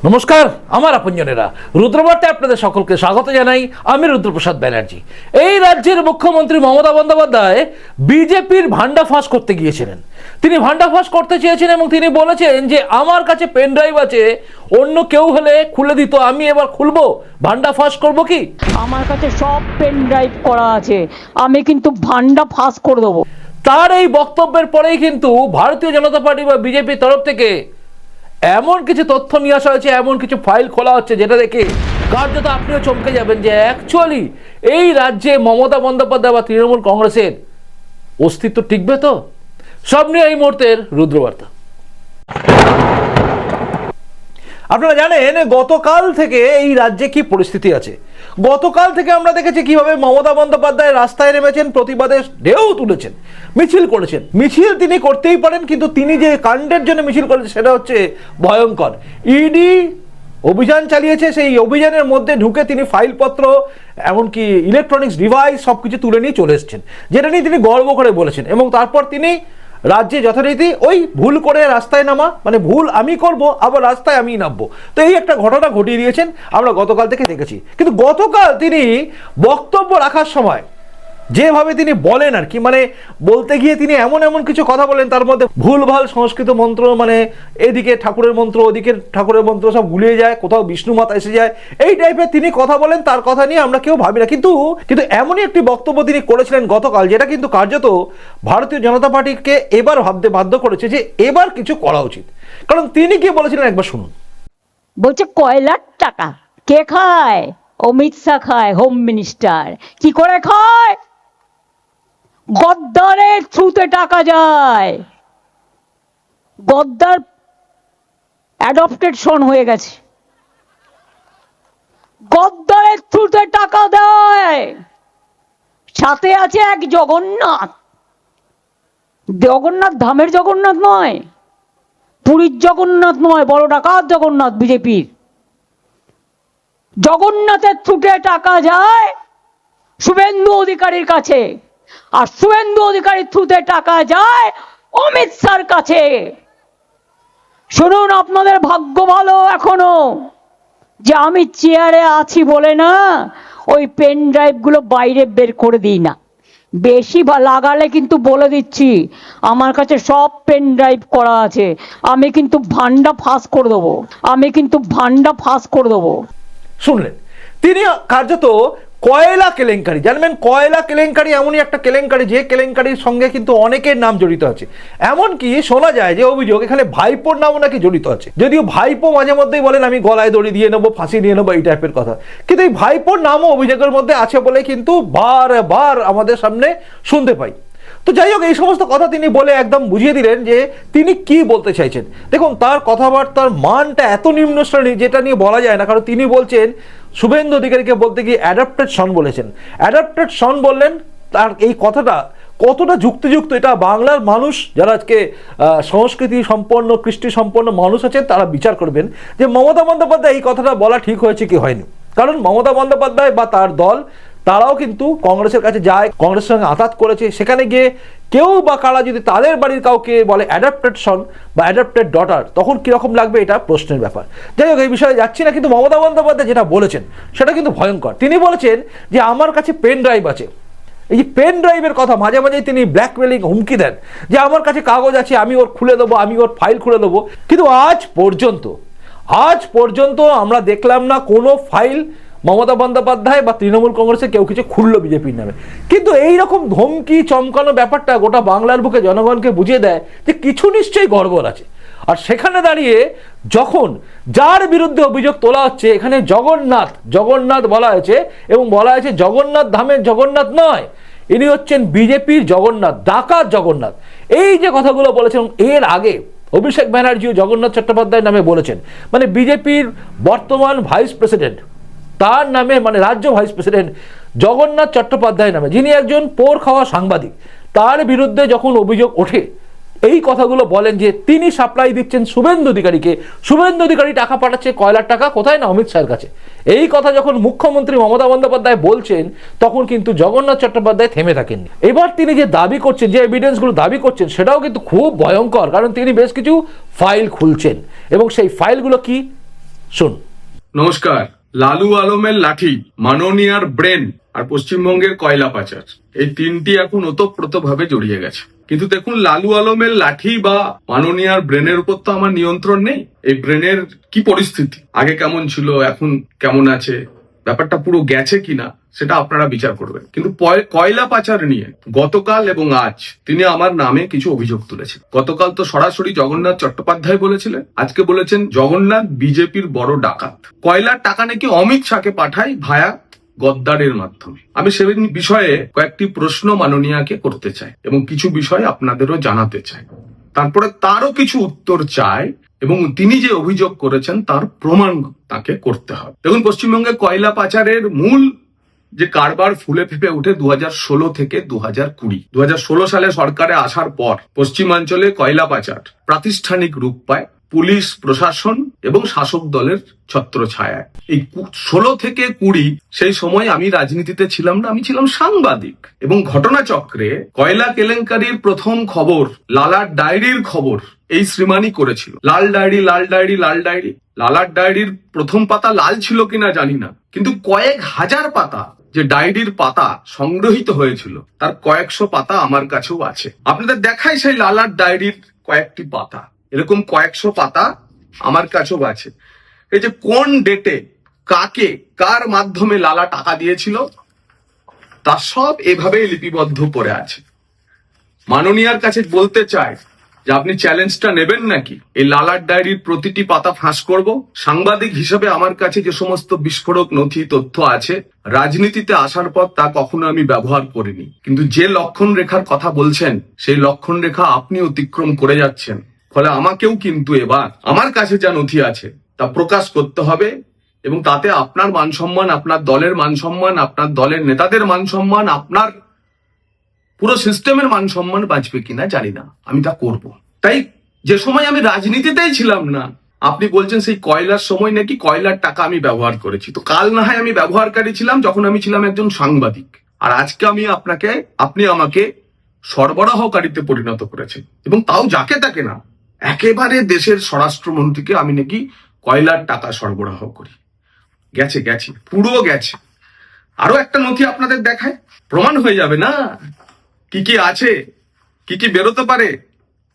নমস্কার আমার আপনজনেরা, রুদ্রবার্তায় আপনাদের সকলকে স্বাগত জানাই। আমি রুদ্রপ্রসাদ ব্যানার্জি। এই রাজ্যের মুখ্যমন্ত্রী মমতা বন্দ্যোপাধ্যায় বিজেপির ভান্ডা ফাঁস করতে গিয়েছিলেন। তিনি ভান্ডা ফাঁস করতে চেয়েছেন এবং তিনি বলেছেন যে আমার কাছে পেন ড্রাইভ আছে, অন্য কেউ হলে খুলে দিত, আমি এবার খুলবো, ভান্ডা ফাঁস করবো। কি আমার কাছে সব পেন ড্রাইভ করা আছে, আমি কিন্তু ভান্ডা ফাঁস করে দেবো। তার এই বক্তব্যের পরেই কিন্তু ভারতীয় জনতা পার্টি বা বিজেপির তরফ থেকে এমন কিছু তথ্য নিয়ে আসা হয়েছে, এমন কিছু ফাইল খোলা হচ্ছে যেটা দেখে কার্যত আপনিও চমকে যাবেন যে অ্যাকচুয়ালি এই রাজ্যে মমতা বন্দ্যোপাধ্যায় বা তৃণমূল কংগ্রেসের অস্তিত্ব টিকবে তো। সব নিয়ে এই মুহূর্তের রুদ্রবার্তা। আপনারা জানেন গতকাল থেকে এই রাজ্যে কি পরিস্থিতি আছে। গতকাল থেকে আমরা দেখেছি কিভাবে মমতা বন্দ্যোপাধ্যায় রাস্তায় নেমেছেন, প্রতিবাদের ঢেউ তুলেছেন, মিছিল করেছেন। মিছিল তিনি করতেই পারেন, কিন্তু তিনি যে কাণ্ডের জন্য মিছিল করেছেন সেটা হচ্ছে ভয়ঙ্কর। ইডি অভিযান চালিয়েছে, সেই অভিযানের মধ্যে ঢুকে তিনি ফাইলপত্র এমনকি ইলেকট্রনিক্স ডিভাইস সবকিছু তুলে নিয়ে চলে এসেছেন, যেটা নিয়ে তিনি গর্ব করে বলেছেন। এবং তারপর তিনি রাজ্যে যথারীতি ওই ভুল করে রাস্তায় নামা, মানে ভুল আমি করব আবার রাস্তায় আমি নামবো, তো এই একটা ঘটনা ঘটিয়ে দিয়েছেন, আমরা গতকাল থেকে দেখেছি। কিন্তু গতকাল তিনি বক্তব্য রাখার সময় যেভাবে তিনি বলেন আর কি, মানে বলতে গিয়ে তিনি এমন এমন কিছু কথা বলেন, তার মধ্যে ভুলভাল সংস্কৃত মন্ত্র, মানে এদিকে ঠাকুরের মন্ত্র ওদিকে ঠাকুরের মন্ত্র সব গুলিয়ে যায়, কোথাও বিষ্ণু মাতা এসে যায়, এই টাইপের তিনি কথা বলেন। তার কথা নিয়ে আমরা কেউ ভাবি না, কিন্তু এমনই একটি বক্তব্য তিনি করেছিলেন গতকাল, যেটা কিন্তু কার্যত ভারতীয় জনতা পার্টিকে এবার ভাবতে বাধ্য করেছে যে এবার কিছু করা উচিত। কারণ তিনি কি বলেছিলেন একবার শুনুন। বলছে কয়লার টাকা কে খায়? অমিত শাহ খায়, হোম মিনিস্টার। কি করে খায়? গদ্দারের থ্রুতে টাকা যায়। গদ্দার অ্যাডপ্টেড সন হয়ে গেছে, গদ্দারের থ্রুতে টাকা দেয়। সাথে আছে এক জগন্নাথ, জগন্নাথ ধামের জগন্নাথ নয়, পুরীর জগন্নাথ নয়, বড় ডাকাত জগন্নাথ বিজেপির। জগন্নাথের থ্রুতে টাকা যায় শুভেন্দু অধিকারীর কাছে, আর শুভেন্দু অধিকারীর থ্রুতে টাকা যায় অমিত শাহর কাছে। শুনুন, আপনাদের ভাগ্য ভালো এখনো যে আমি চেয়ারে আছি বলে না ওই পেন ড্রাইভ গুলো বাইরে বের করে দিই না। বেশি লাগালে কিন্তু বলে দিচ্ছি আমার কাছে সব পেন ড্রাইভ করা আছে, আমি কিন্তু ভান্ডা ফাঁস করে দেবো, আমি কিন্তু ভান্ডা ফাঁস করে দেবো। শুনলেন, তিনি কার্যত কয়লা কেলেঙ্কারি, জানবেন কয়লা কেলেঙ্কারি এমনই একটা কেলেঙ্কারি যে কেলেঙ্কারির সঙ্গে কিন্তু অনেকের নাম জড়িত আছে। এমনকি শোনা যায় যে অভিযোগ এখানে ভাইপোর নামও নাকি জড়িত আছে, যদিও ভাইপো মাঝে মধ্যেই বলেন আমি গলায় দড়ি দিয়ে নেবো, ফাঁসি দিয়ে নেবো, এই টাইপের কথা। কিন্তু এই ভাইপোর নামও অভিযোগের মধ্যে আছে বলে কিন্তু বারবার আমাদের সামনে শুনতে পাই। তো যাই হোক, এই সমস্ত কথা তিনি বলে একদম বুঝিয়ে দিলেন যে তিনি কি বলতে চাইছেন। দেখুন, তার কথাবার্তার মানটা এত নিম্ন শ্রেণী যেটা নিয়ে বলা যায় না। কারণ তিনি বলছেন শুভেন্দু অধিকারীকে বলতে গিয়ে অ্যাডাপ্টেড সন বলেছেন। অ্যাডাপ্টেড সন বললেন, তার এই কথাটা কতটা যুক্তিযুক্ত এটা বাংলার মানুষ, যারা আজকে সংস্কৃতি সম্পন্ন কৃষ্টি সম্পন্ন মানুষ আছেন, তারা বিচার করবেন যে মমতা বন্দ্যোপাধ্যায় এই কথাটা বলা ঠিক হয়েছে কি হয়নি। কারণ মমতা বন্দ্যোপাধ্যায় বা তার দল তারাও কিন্তু কংগ্রেসের কাছে যায়, কংগ্রেসের সঙ্গে আঘাত করেছে। সেখানে গিয়ে কেউ বা কারা যদি তাদের বাড়ির কাউকে বলে অ্যাডাপ্টেড সন বা অ্যাডাপ্টেড ডটার, তখন কীরকম লাগবে এটা প্রশ্নের ব্যাপার। যাই হোক, এই বিষয়ে যাচ্ছি না। কিন্তু মমতা বন্দ্যোপাধ্যায় যেটা বলেছেন সেটা কিন্তু ভয়ঙ্কর। তিনি বলেছেন যে আমার কাছে পেন ড্রাইভ আছে। এই যে পেন ড্রাইভের কথা মাঝে মাঝেই তিনি ব্ল্যাকমেলিং হুমকি দেন যে আমার কাছে কাগজ আছে, আমি ওর খুলে দেবো, আমি ওর ফাইল খুলে দেবো। কিন্তু আজ পর্যন্ত আমরা দেখলাম না কোনো ফাইল মমতা বন্দ্যোপাধ্যায় বা তৃণমূল কংগ্রেসে কেউ কিছু খুললো বিজেপির নামে। কিন্তু এই রকম ধমকি চমকানো ব্যাপারটা গোটা বাংলার বুকে জনগণকে বুঝিয়ে দেয় যে কিছু নিশ্চয়ই গড়বড় আছে। আর সেখানে দাঁড়িয়ে যখন যার বিরুদ্ধে অভিযোগ তোলা হচ্ছে, এখানে জগন্নাথ বলা হয়েছে, এবং বলা হয়েছে জগন্নাথ ধামের জগন্নাথ নয়, ইনি হচ্ছেন বিজেপির জগন্নাথ, ডাকাত জগন্নাথ। এই যে কথাগুলো বলেছেন, এর আগে অভিষেক ব্যানার্জিও জগন্নাথ চট্টোপাধ্যায় নামে বলেছেন, মানে বিজেপির বর্তমান ভাইস প্রেসিডেন্ট, তার নামে, মানে রাজ্য ভাইস প্রেসিডেন্ট জগন্নাথ চট্টোপাধ্যায় নামে, যিনি একজন পোর খাওয়া সাংবাদিক, তার বিরুদ্ধে যখন অভিযোগ ওঠে, এই কথাগুলো বলেন যে তিনি সাপ্লাই দিচ্ছেন শুভেন্দু অধিকারীকে, শুভেন্দু অধিকারী টাকা পাঠাচ্ছে, কয়লার টাকা কোথায় না অমিত শাহের কাছে। এই কথা যখন মুখ্যমন্ত্রী মমতা বন্দ্যোপাধ্যায় বলছেন, তখন কিন্তু জগন্নাথ চট্টোপাধ্যায় থেমে থাকেননি। এবার তিনি যে দাবি করছেন, যে এভিডেন্সগুলো দাবি করছেন, সেটাও কিন্তু খুব ভয়ঙ্কর। কারণ তিনি বেশ কিছু ফাইল খুলছেন, এবং সেই ফাইলগুলো কি শুন। নমস্কার। লালু আলমের লাঠি, মাননীয়ার ব্রেন আর পশ্চিমবঙ্গের কয়লা পাচার, এই তিনটি এখন ওতপ্রোতভাবে জড়িয়ে গেছে। কিন্তু দেখুন, লালু আলমের লাঠি বা মাননীয়ার ব্রেনের উপর তো আমার নিয়ন্ত্রণ নেই। এই ব্রেনের কি পরিস্থিতি, আগে কেমন ছিল, এখন কেমন আছে, ব্যাপারটা পুরো গেছে কিনা সেটা আপনারা বিচার করবেন। কিন্তু কয়লা পাচার নিয়ে গতকাল এবং আজ তিনি আমার নামে কিছু অভিযোগ তুলেছেন। গতকাল তো সরাসরি জগন্নাথ চট্টোপাধ্যায় বলেছিলেন, আজকে বলেছেন জগন্নাথ বিজেপির বড় ডাকাত। কয়লার টাকা নাকি অমিত শাহকে পাঠায় ভায়া গদ্দারের মাধ্যমে। আমি সে বিষয়ে কয়েকটি প্রশ্ন মাননীয়াকে করতে চাই এবং কিছু বিষয় আপনাদেরও জানাতে চাই। তারপরে তারও কিছু উত্তর চাই এবং তিনি যে অভিযোগ করেছেন তার প্রমাণ তাকে করতে হবে। দেখুন, পশ্চিমবঙ্গে কয়লা পাচারের মূল যে কারবার ফুলে ফেপে উঠে 2016 থেকে 2020। 2016 সালে সরকারে আসার পর পশ্চিমাঞ্চলে কয়লা পাচার প্রাতিষ্ঠানিক রূপ পায় পুলিশ প্রশাসন এবং শাসক দলের ছত্রছায়ায়। এই 16 থেকে 20 সেই সময় আমি রাজনীতিতে ছিলাম না, আমি ছিলাম সাংবাদিক। এবং ঘটনাচক্রে কয়লা কেলেঙ্কারির প্রথম খবর, লালার ডায়েরির খবর এই শ্রীমানই করেছিল। লাল ডায়েরি, লাল ডায়েরি, লাল ডায়েরি। লালার ডায়েরির প্রথম পাতা লাল ছিল কিনা জানি না, কিন্তু কয়েক হাজার পাতা যে ডায়েরির পাতা সংগ্রহিত হয়েছিল তার কয়েকশো পাতা আমার কাছেও আছে। আপনাদের দেখাই সেই লালার ডায়েরির কয়েকটি পাতা, এরকম কয়েকশো পাতা আমার কাছেও আছে। এই যে কোন ডেটে কাকে কার মাধ্যমে লালা টাকা দিয়েছিল তা সব এভাবে লিপিবদ্ধ করে আছে। মাননীয়ার কাছে বলতে চাই যে আপনি চ্যালেঞ্জটা নেবেন নাকি? এই লালার ডায়েরির প্রতিটি পাতা ফাঁস করব। সাংবাদিক হিসেবে আমার কাছে যে সমস্ত বিস্ফোরক নথি তথ্য আছে, রাজনীতিতে আসার পর তা কখনো আমি ব্যবহার করিনি। কিন্তু যে লক্ষণ রেখার কথা বলছেন সেই লক্ষণ রেখা আপনি অতিক্রম করে যাচ্ছেন। ফলে আমাকেও কিন্তু এবার আমার কাছে যা নথি আছে তা প্রকাশ করতে হবে এবং তাতে আপনার মান সম্মান, আপনার দলের মান সম্মান, আপনার দলের নেতাদের মান সম্মান, আপনার পুরো সিস্টেমের মান সম্মান বাঁচবে কিনা জানি না, আমি তা করব। তাই যে সময় আমি রাজনীতিতেই ছিলাম না, আপনি বলছেন সেই কয়লার সময় নাকি কয়লার টাকা আমি ব্যবহার করেছি। তো কাল না হয় আমি ব্যবহারকারী ছিলাম যখন আমি ছিলাম একজন সাংবাদিক, আর আজকে আপনি আমাকে সরবরাহকারীতে পরিণত করেছেন, এবং তাও যাকে তাকে না, একেবারে দেশের স্বরাষ্ট্রমন্ত্রীকে আমি নাকি কয়লার টাকা সরবরাহ করি। গেছে পুরো গেছে। আরো একটা নথি আপনাদের দেখায়, প্রমাণ হয়ে যাবে না কি কি আছে, কি কি বেরোতে পারে।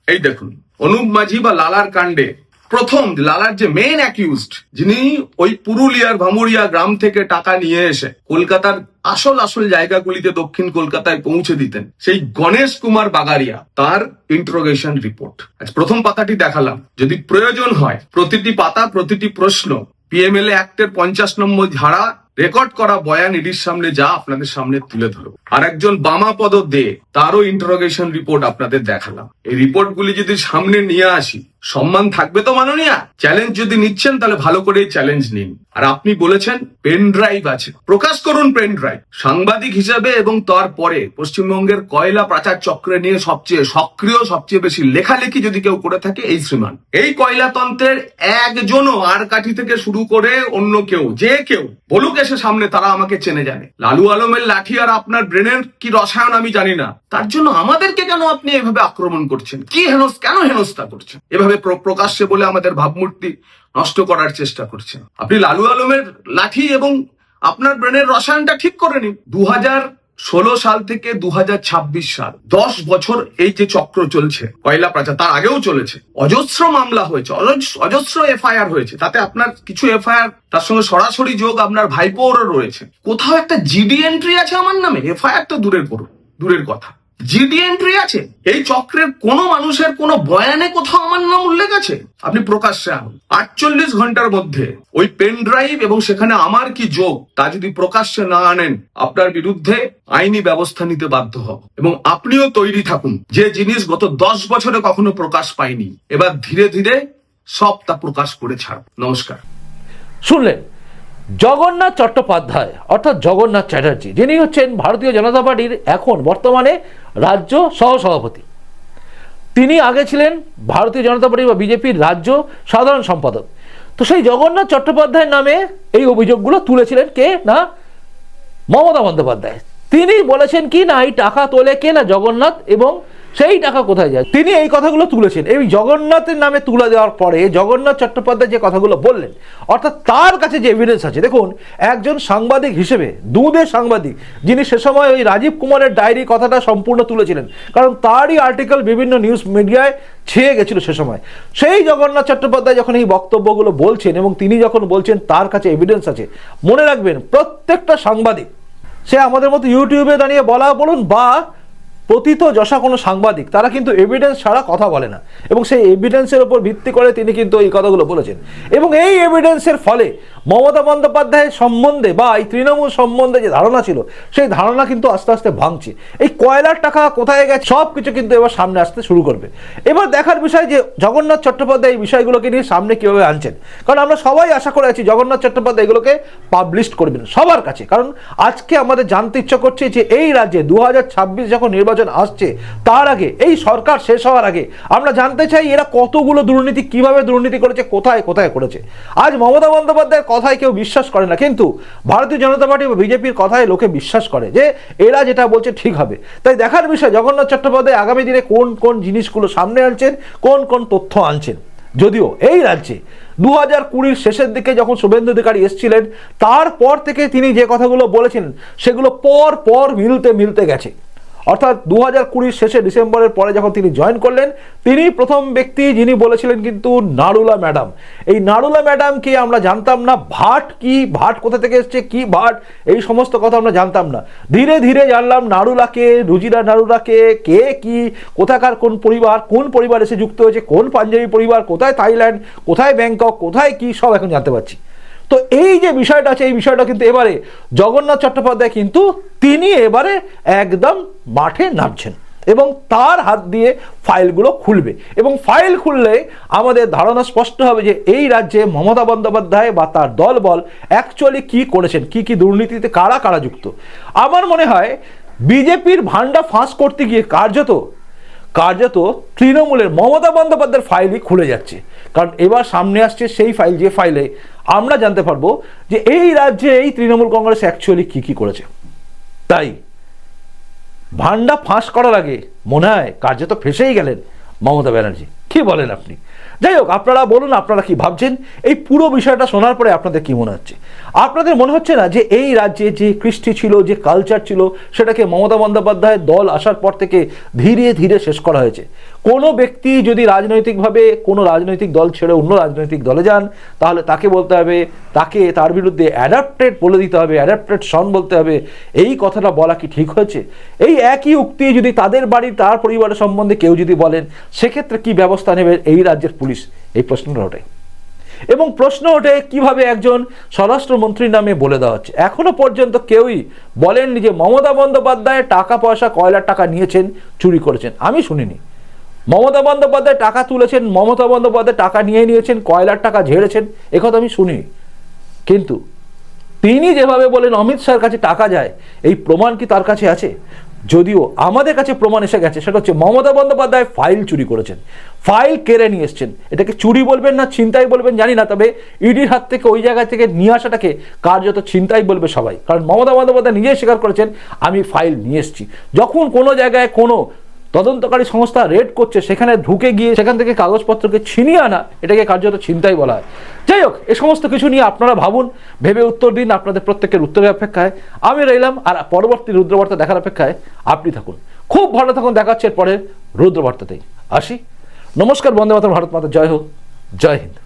এই দেখুন, অনুপ মাঝি বা লালার কাণ্ডে প্রথম লালার যে মেইন অ্যাকিউজড, যিনি ওই পুরুলিয়ার ভামুরিয়া গ্রাম থেকে টাকা নিয়ে এসে কলকাতার আসল জায়গাগুলিতে দক্ষিণ কলকাতায় পৌঁছে দিতেন, সেই গণেশ কুমার বাগারিয়া, তার ইন্টারোগেশন রিপোর্ট আজ প্রথম পাতাটি দেখালাম। যদি প্রয়োজন হয় প্রতিটি পাতা, প্রতিটি প্রশ্ন পিএমএলএ অ্যাক্টের 50 নম্বর ধারা রেকর্ড করা বয়ান ইডির সামনে যা আপনাদের সামনে তুলে ধরবো। আর একজন বামাপদ দে, তারও ইন্টারোগেশন রিপোর্ট আপনাদের দেখালাম। এই রিপোর্টগুলি যদি সামনে নিয়ে আসি, সম্মান থাকবে তো মাননীয়া? চ্যালেঞ্জ যদি নিচ্ছেন তাহলে ভালো করে চ্যালেঞ্জ নিন। আর আপনি বলেছেন পেন ড্রাইভ আছে, প্রকাশ করুন পেন ড্রাইভ। সাংবাদিক হিসেবে এবং তারপরে পশ্চিমবঙ্গের কয়লা পাচার চক্রে নিয়ে সবচেয়ে সক্রিয়, সবচেয়ে বেশি লেখালেখি যদি কেউ করে থাকে এই শ্রীমান। এই কয়লাতন্ত্রের একজনও আর কাঠি থেকে শুরু করে অন্য কেউ, যে কেউ বলুক এসে সামনে, তারা আমাকে চেনে জানে। লালু আলমের লাঠি আর আপনার ব্রেনের কি রসায়ন আমি জানি না, তার জন্য আমাদেরকে কেন আপনি এভাবে আক্রমণ করছেন? কেন হেনস্থা করছেন? এভাবে প্রকাশ্যে বলে আমাদের ভাবমূর্তি নষ্ট করার চেষ্টা করছেন। আপনি লালু আলমের লাঠি এবং আপনার ব্রেনের রসায়নটা ঠিক করে নিন। 2016 সাল থেকে 2026 সাল 10 বছর এই যে চক্র চলছে কয়লা পাচার, তার আগেও চলেছে। অজস্র মামলা হয়েছে, অজস্র এফআইআর হয়েছে। তাতে আপনার কিছু এফআইআর, তার সঙ্গে সরাসরি যোগ আপনার ভাইপোরও রয়েছে। কোথাও একটা জিডি এন্ট্রি আছে আমার নামে? এফআইআর তো দূরের কথা, জিডি এন্ট্রি আছে? এই চক্রের কোন মানুষের কোন বয়ানে কোথাও আমার নাম উল্লেখ আছে? আপনি প্রকাশ্যে আনুন। 48 ঘন্টার মধ্যে ওই পেন ড্রাইভ এবং সেখানে আমার কি যোগ তা যদি প্রকাশ্যে না আনেন, আপনার বিরুদ্ধে আইনি ব্যবস্থা নিতে বাধ্য হব। এবং আপনিও তৈরি থাকুন, যে জিনিস গত 10 বছরে কখনো প্রকাশ পায়নি, এবার ধীরে ধীরে সব তা প্রকাশ করে ছাড়ব। নমস্কার। শুনলেন জগন্নাথ চট্টোপাধ্যায় অর্থাৎ জগন্নাথ চ্যাটার্জি, যিনি হচ্ছেন ভারতীয় জনতা পার্টির এখন বর্তমানে রাজ্য সহসভাপতি। তিনি আগে ছিলেন ভারতীয় জনতা পার্টি বা বিজেপির রাজ্য সাধারণ সম্পাদক। তো সেই জগন্নাথ চট্টোপাধ্যায়ের নামে এই অভিযোগগুলো তুলেছিলেন কে না, মমতা বন্দ্যোপাধ্যায়। তিনি বলেছেন কি না, এই টাকা তোলে কে না, জগন্নাথ এবং সেই টাকা কোথায় যায়? তিনি এই কথাগুলো তুলেছেন। এই জগন্নাথের নামে তুলে দেওয়ার পরে জগন্নাথ চট্টোপাধ্যায় যে কথাগুলো বললেন, অর্থাৎ তার কাছে যে এভিডেন্স আছে, দেখুন একজন সাংবাদিক হিসেবে, দুধের সাংবাদিক, যিনি সে সময় ওই রাজীব কুমারের ডায়েরি কথাটা সম্পূর্ণ তুলেছিলেন, কারণ তারই আর্টিকেল বিভিন্ন নিউজ মিডিয়ায় ছেয়ে গেছিল সে সময়। সেই জগন্নাথ চট্টোপাধ্যায় যখন এই বক্তব্যগুলো বলছেন এবং তিনি যখন বলছেন তার কাছে এভিডেন্স আছে, মনে রাখবেন প্রত্যেকটা সাংবাদিক, সে আমাদের মতো ইউটিউবে দাঁড়িয়ে বলা বলুন বা পতিত যশা কোনো সাংবাদিক, তারা কিন্তু এভিডেন্স ছাড়া কথা বলে না, এবং সেই এভিডেন্সের উপর ভিত্তি করে তিনি কিন্তু এই কথাগুলো বলেছেন। এবং এই এভিডেন্সের ফলে মমতা বন্দ্যোপাধ্যায়ের সম্বন্ধে বা এই তৃণমূল সম্বন্ধে যে ধারণা ছিল, সেই ধারণা কিন্তু আস্তে আস্তে ভাঙছে। এই কয়লার টাকা কোথায় গেছে সব কিছু কিন্তু এবার সামনে আসতে শুরু করবে। এবার দেখার বিষয় যে জগন্নাথ চট্টোপাধ্যায় এই বিষয়গুলোকে নিয়ে সামনে কীভাবে আনছেন, কারণ আমরা সবাই আশা করে আছি জগন্নাথ চট্টোপাধ্যায় এগুলোকে পাবলিশ করবেন সবার কাছে। কারণ আজকে আমাদের জানতে ইচ্ছা করছে যে এই রাজ্যে 2026 যখন নির্বাচন আসছে, তার আগে, এই সরকার শেষ হওয়ার আগে আমরা জানতে চাই এরা কতগুলো দুর্নীতি, কিভাবে দুর্নীতি করেছে, কোথায় কোথায় করেছে। আজ মমতা বন্দ্যোপাধ্যায়ের কথায় কেউ বিশ্বাস করে না, কিন্তু ভারতীয় জনতা পার্টি বা বিজেপির কথায় লোকে বিশ্বাস করে যে এরা যেটা বলছে ঠিক হবে। তাই দেখার বিষয় জগন্নাথ চট্টোপাধ্যায় আগামী দিনে কোন কোন জিনিসগুলো সামনে আনছেন, কোন কোন তথ্য আনছেন। যদিও এই রাজ্যে 2020 শেষের দিকে যখন শুভেন্দু অধিকারী এসেছিলেন, তারপর থেকে তিনি যে কথাগুলো বলেছেন সেগুলো পর পর মিলতে গেছে। অর্থাৎ 2020 শেষে ডিসেম্বরের পরে যখন তিনি জয়েন করলেন, তিনি প্রথম ব্যক্তি যিনি বলেছিলেন কিন্তু নারুলা ম্যাডাম। এই নারুলা ম্যাডামকে আমরা জানতাম না, ভাট কি, ভাট কোথা থেকে এসছে, কি ভাট, এই সমস্ত কথা আমরা জানতাম না। ধীরে ধীরে জানলাম নারুলাকে, রুজিরা নারুলাকে, কে কি, কোথাকার কোন পরিবার এসে যুক্ত হয়েছে, কোন পাঞ্জাবি পরিবার, কোথায় থাইল্যান্ড, কোথায় ব্যাংকক, কোথায় কি, সব এখন জানতে পারছি। তো এই যে বিষয়টা আছে, এই বিষয়টা কিন্তু এবারে জগন্নাথ চট্টোপাধ্যায় কিন্তু তিনি এবারে একদম মাঠে নামছেন এবং তার হাত দিয়ে ফাইলগুলো খুলবে। এবং ফাইল খুললে আমাদের ধারণা স্পষ্ট হবে যে এই রাজ্যে মমতা বন্দ্যোপাধ্যায় বা তার দলবল অ্যাকচুয়ালি কি করেছেন, কি কি দুর্নীতিতে কারা কারা যুক্ত। আমার মনে হয় বিজেপির ভান্ডা ফাঁস করতে গিয়ে কার্যত তৃণমূলের মমতা বন্দ্যোপাধ্যায়ের ফাইলই খুলে যাচ্ছে। কারণ এবার সামনে আসছে সেই ফাইল, যে ফাইলে আমরা জানতে পারবো যে এই রাজ্যে এই তৃণমূল কংগ্রেস অ্যাকচুয়ালি কি কি করেছে। তাই ভান্ডা ফাঁস করার আগে মনে হয় কার্যত ফেসেই গেলেন মমতা ব্যানার্জি। কি বলেন আপনি? যাই হোক, আপনারা বলুন আপনারা কি ভাবছেন এই পুরো বিষয়টা শোনার পরে আপনাদের কি মনে হচ্ছে? আপনাদের মনে হচ্ছে না যে এই রাজ্যে যে কৃষ্টি ছিল, যে কালচার ছিল, সেটাকে মমতা বন্দ্যোপাধ্যায়ের দল আসার পর থেকে ধীরে ধীরে শেষ করা হয়েছে? কোনো ব্যক্তি যদি রাজনৈতিকভাবে কোনো রাজনৈতিক দল ছেড়ে অন্য রাজনৈতিক দলে যান, তাহলে তাকে বলতে হবে, তার বিরুদ্ধে অ্যাডাপ্টেড বলে দিতে হবে, অ্যাডাপ্টেড সন বলতে হবে। এই কথাটা বলা কি ঠিক হয়েছে? এই একই উক্তি যদি তাদের বাড়ি, তার পরিবারের সম্বন্ধে কেউ যদি বলেন, সেক্ষেত্রে কি ব্যবস্থা নেবে এই রাজ্যের পুলিশ? এই প্রশ্নটা ওঠে। এবং প্রশ্ন ওঠে কিভাবে একজন স্বরাষ্ট্রমন্ত্রীর নামে বলে দেওয়া হচ্ছে। এখনো পর্যন্ত কেউই বলেননি যে মমতা বন্দ্যোপাধ্যায় টাকা পয়সা, কয়লার টাকা নিয়েছেন, চুরি করেছেন। আমি শুনিনি। মমতা বন্দ্যোপাধ্যায় টাকা তুলেছেন, মমতা বন্দ্যোপাধ্যায় টাকা নিয়েছেন, কয়লার টাকা ঝেড়েছেন, একথা আমি শুনি। কিন্তু তিনি যেভাবে বলেন অমিত শাহের কাছে টাকা যায়, এই প্রমাণ কি তার কাছে আছে? যদিও আমাদের কাছে প্রমাণ এসে গেছে, সেটা হচ্ছে মমতা বন্দ্যোপাধ্যায় ফাইল চুরি করেছেন, ফাইল কেড়ে নিয়ে এসছেন। এটাকে চুরি বলবেন না ছিনতাই বলবেন জানি না, তবে ইডির হাত থেকে ওই জায়গা থেকে নিয়ে আসাটাকে কার্যত ছিনতাই বলবে সবাই। কারণ মমতা বন্দ্যোপাধ্যায় নিজেই স্বীকার করেছেন আমি ফাইল নিয়ে এসেছি। যখন কোনো জায়গায় কোনো তদন্তকারী সংস্থা রেড করছে, সেখানে ঢুকে গিয়ে সেখান থেকে কাগজপত্রকে ছিনিয়ে আনা, এটাকে কার্যত ছিনতাই বলা হয়। যাই হোক, এ সমস্ত কিছু নিয়ে আপনারা ভাবুন, ভেবে উত্তর দিন। আপনাদের প্রত্যেকের উত্তরের অপেক্ষায় আমি রইলাম, আর পরবর্তী রুদ্রবার্তা দেখার অপেক্ষায় আপনি থাকুন। খুব ভালো থাকুন, দেখা হচ্ছে এরপরে রুদ্রবার্তাতেই। আসি, নমস্কার, বন্দে মাতরম, ভারত মাতা জয় হোক, জয় হিন্দ।